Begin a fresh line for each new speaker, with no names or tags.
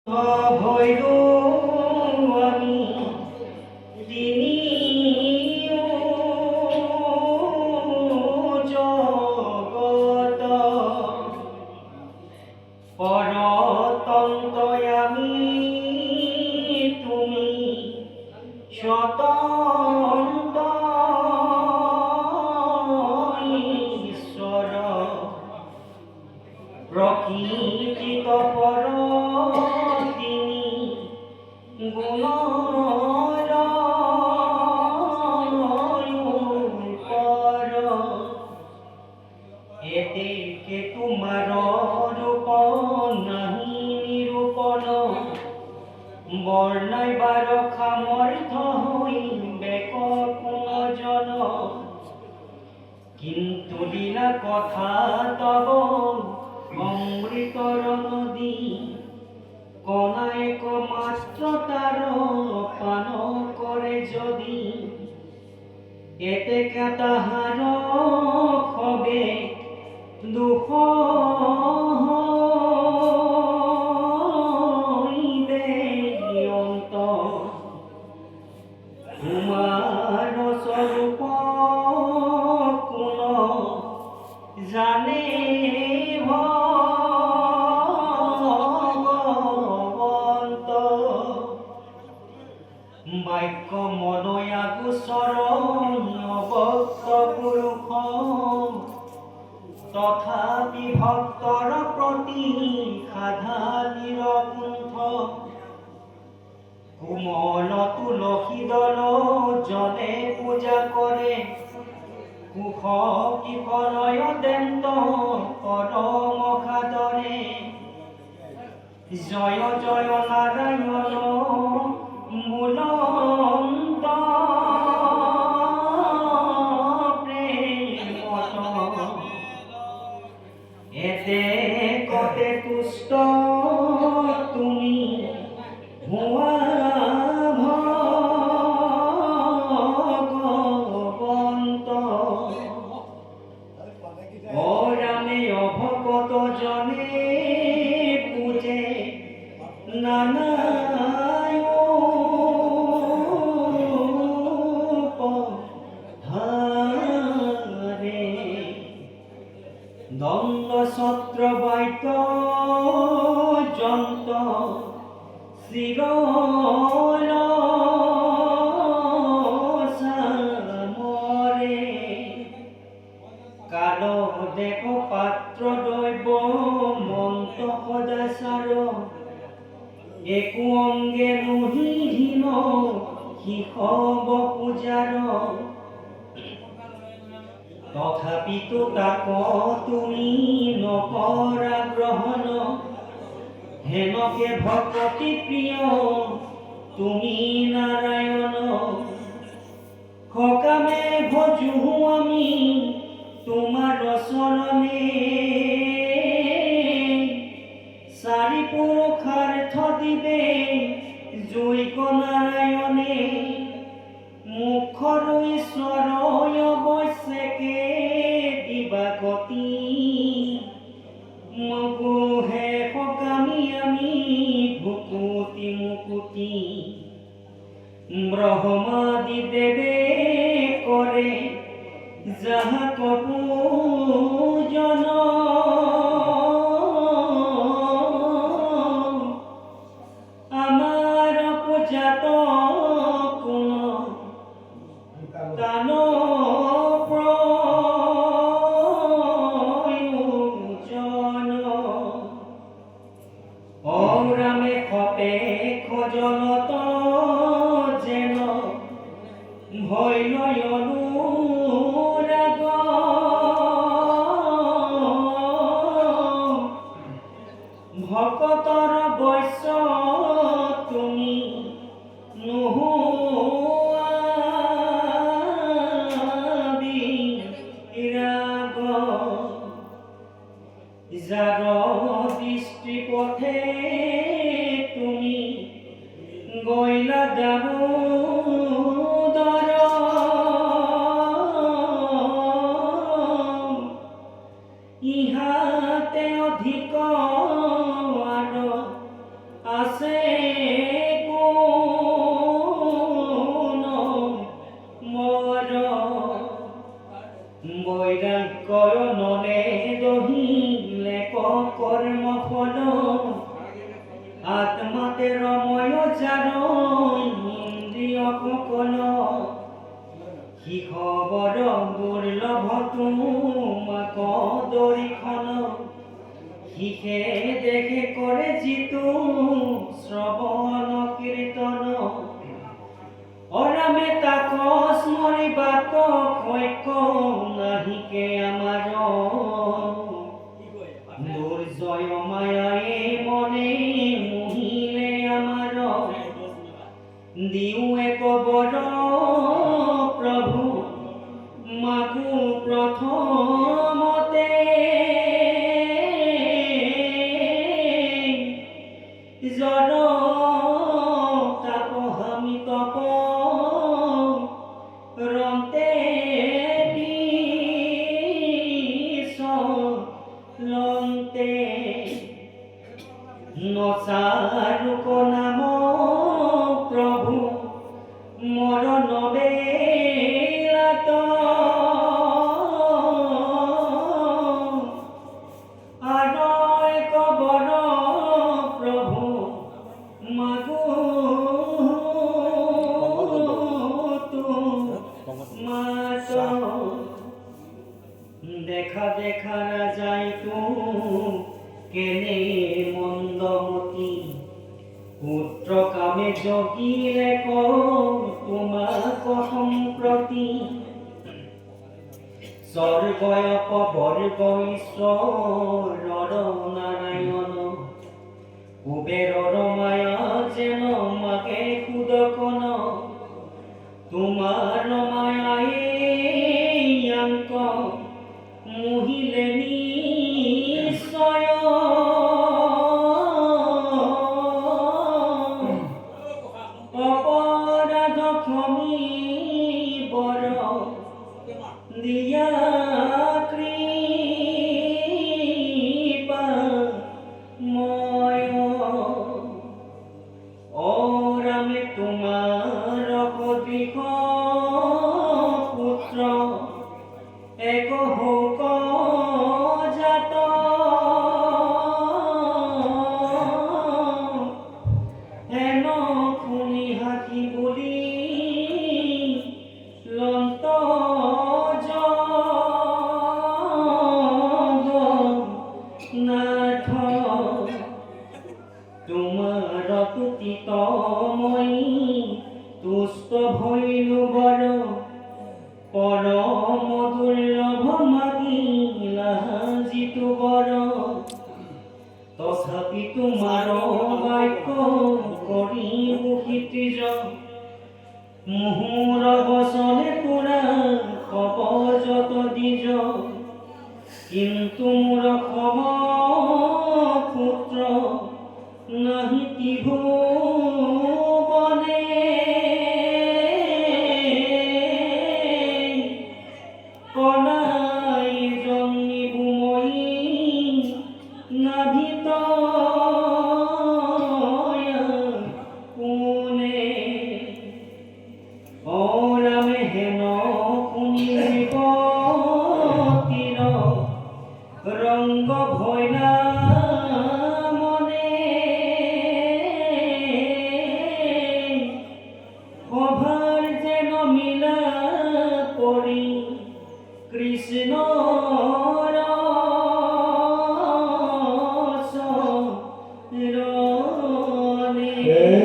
ভৈরো আমি তিনি জগত পরতন্ত্র আমি তুমি স্বতন্ত্র ঈশ্বর প্রকৃতিত পর গুণর পর এতে তোমার রূপ নাহি নিরূপণ বর্ণাইবার সামর্থ হইবে কোন কিন্তু লীলা কথা তব অমৃতর নদী কনায়ক মাত্র তার পান করে যদি এতে তাহার হবে দুঃখ হইবে অন্ত তোমার স্বরূপ কোন জানে বাক্য মনয়া গোচৰ ভক্ত পুৰুষ তথাপি ভক্তৰ প্ৰতি সাধা নিৰকুণ্ঠ কোমল তুলসী দল জনে পূজা কৰে কুশ কিশলয় দেন্ত পৰম সাদৰে জয় জয় নাৰায়ণ মূলন্ত প্রেমত এতে কতে তুষ্ট তুমি ভুয়া ভগবন্ত অরামে অভকত জনে পূজে নানা দ্বন্দ্ব ছত্র বাইত যন্ত মরে কাল দেখ পাত্র দৈব মন্ত সদাচার একো অঙ্গে নহিহীন শিশব পূজাৰ তথাপিতো তাক তুমি নকৰা গ্ৰহণ হেনকে ভকতি প্ৰিয় তুমি নাৰায়ণ সকামে ভজো আমি তোমাৰ চৰণে চাৰি পুৰুষাৰ্থ দিবে জৈক নাৰায়ণে মুখৰ ঈশ্বৰ অৱশ্যকে দিবা গতি মগুহে সকামি আমি ভুকুতি মুকুতি ব্ৰহ্মাদি দেৱে কৰে যাহাক পূজন আমাৰ পূজাত কোন দান প্ৰয়োজন অৰামে খপে খজনত যেন ভয় লয় অনুৰাগ ভকতৰ বৈশ্য তুমি নোহোৱা বিৰাগ যাৰ দৃষ্টি পথে তুমি গৈলা দামোদৰ ইহাতে অধিক আছে কোন মর বৈরাগ্যৰ নলে দহিলে কৰ্ম ফল আত্মাতে ৰময় যাৰ ইন্দ্ৰিয় সকল সি খবৰ দুৰ্লভ তোমাক দৰিখন সিহে দেখে কৰে যিটো শ্ৰৱণ কীৰ্তন অৰামে তাক স্মৰিবাক সৈক্য নাহিকে আমাৰ দুৰ্জয় মায়ায়ে মনে মোহিলে আমাৰ দিওঁ এক বৰ প্ৰভু মাগো প্ৰথমতে জড় তাপহামি তপ ৰন্তে দিছ লন্তে নচাৰুক নাম প্ৰভু মোৰ নবেলাত আৰু এক বৰ প্ৰভু মাগো মাত দেখা দেখা নাযায় তো কেনে মন্দমতি পুত্ৰ কামে জগিলে তোমাক সম্প্ৰতি স্বৰ্গয় বৰ্গ ঈশ্বৰৰ নাৰায়ণ কুবেৰৰ মায়া যেন মাকে সুদকন তোমাৰ মায়াঙ্ক মোহিলে নিশ্চয় অপৰাধ ক্ষমি বৰ দিয়া কৃপা ময় অৰামে তোমাৰ সদৃশ পুত্ৰ এক শোক জাত হেন শুনি হাকি বুলি লন্ত জগন্নাথ তোমাৰ তুতিত মই তুষ্ট ভৈলো বৰ পৰম দুৰ্লভ মাগিলা যিটো বৰ তথাপি তোমাৰ বাক্য কৰি ক্ষিতিজ মুহুৰ বচনে পুৰা কব যত দ্বিজ কিন্তু মোৰ সম পুত্ৰ নাহি ত্ৰিভুৱনে কনাই জন্মিবু মই নাভিত কোনে অৰামে হেন শুনিব তীৰ ৰংগ ভয়লা মনে সভাৰ যেন মিলা পৰি কৃষ্ণৰ চৰণে